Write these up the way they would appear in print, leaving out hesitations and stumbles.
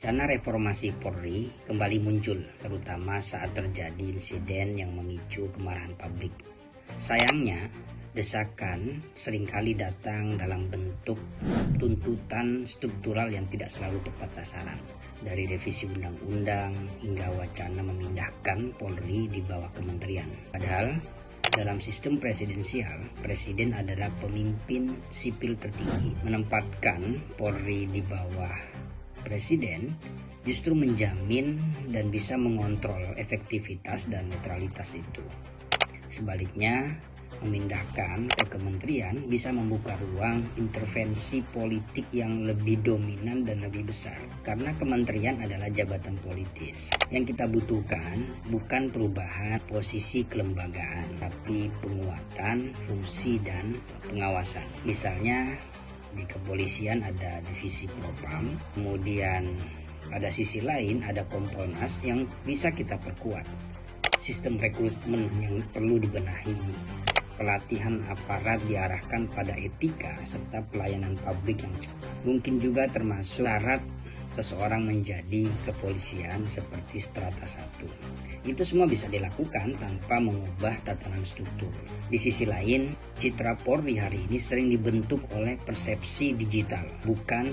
Wacana reformasi Polri kembali muncul, terutama saat terjadi insiden yang memicu kemarahan publik. Sayangnya, desakan seringkali datang dalam bentuk tuntutan struktural yang tidak selalu tepat sasaran. Dari revisi undang-undang hingga wacana memindahkan Polri di bawah kementerian. Padahal, dalam sistem presidensial, presiden adalah pemimpin sipil tertinggi. Menempatkan Polri di bawah presiden justru menjamin dan bisa mengontrol efektivitas dan netralitas itu. Sebaliknya, memindahkan ke kementerian bisa membuka ruang intervensi politik yang lebih dominan dan lebih besar. Karena kementerian adalah jabatan politis. Yang kita butuhkan bukan perubahan posisi kelembagaan, tapi penguatan fungsi dan pengawasan. Misalnya, di kepolisian ada divisi propam, kemudian pada sisi lain ada Kompolnas yang bisa kita perkuat. Sistem rekrutmen yang perlu dibenahi, pelatihan aparat diarahkan pada etika serta pelayanan publik yang cepat. Mungkin juga termasuk syarat seseorang menjadi kepolisian seperti strata 1. Itu semua bisa dilakukan tanpa mengubah tatanan struktur. Di sisi lain, citra Polri hari ini sering dibentuk oleh persepsi digital, bukan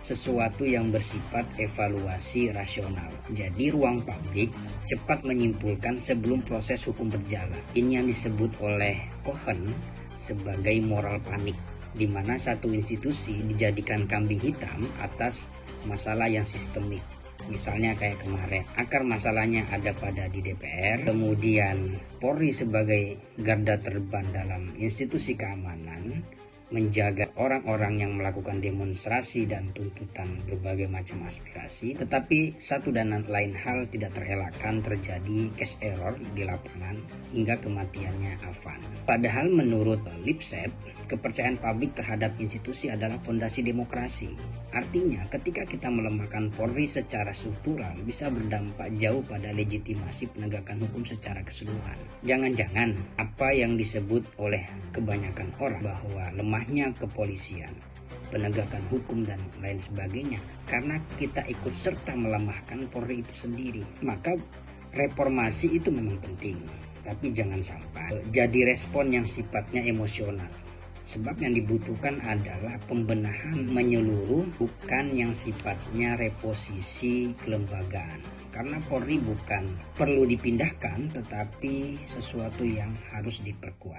sesuatu yang bersifat evaluasi rasional. Jadi ruang publik cepat menyimpulkan sebelum proses hukum berjalan. Ini yang disebut oleh Cohen sebagai moral panik, di mana satu institusi dijadikan kambing hitam atas masalah yang sistemik. Misalnya kayak kemarin, akar masalahnya ada pada di DPR, kemudian Polri sebagai garda terdepan dalam institusi keamanan, menjaga orang-orang yang melakukan demonstrasi dan tuntutan berbagai macam aspirasi. Tetapi satu dan lain hal tidak terelakkan terjadi case error di lapangan hingga kematiannya Afan. Padahal menurut Lipset, kepercayaan publik terhadap institusi adalah fondasi demokrasi. Artinya ketika kita melemahkan Polri secara struktural bisa berdampak jauh pada legitimasi penegakan hukum secara keseluruhan. Jangan-jangan apa yang disebut oleh kebanyakan orang bahwa lemahnya kepolisian, penegakan hukum dan lain sebagainya karena kita ikut serta melemahkan Polri itu sendiri. Maka reformasi itu memang penting, tapi jangan sampai jadi respon yang sifatnya emosional. Sebab yang dibutuhkan adalah pembenahan menyeluruh, bukan yang sifatnya reposisi kelembagaan. Karena Polri bukan perlu dipindahkan, tetapi sesuatu yang harus diperkuat.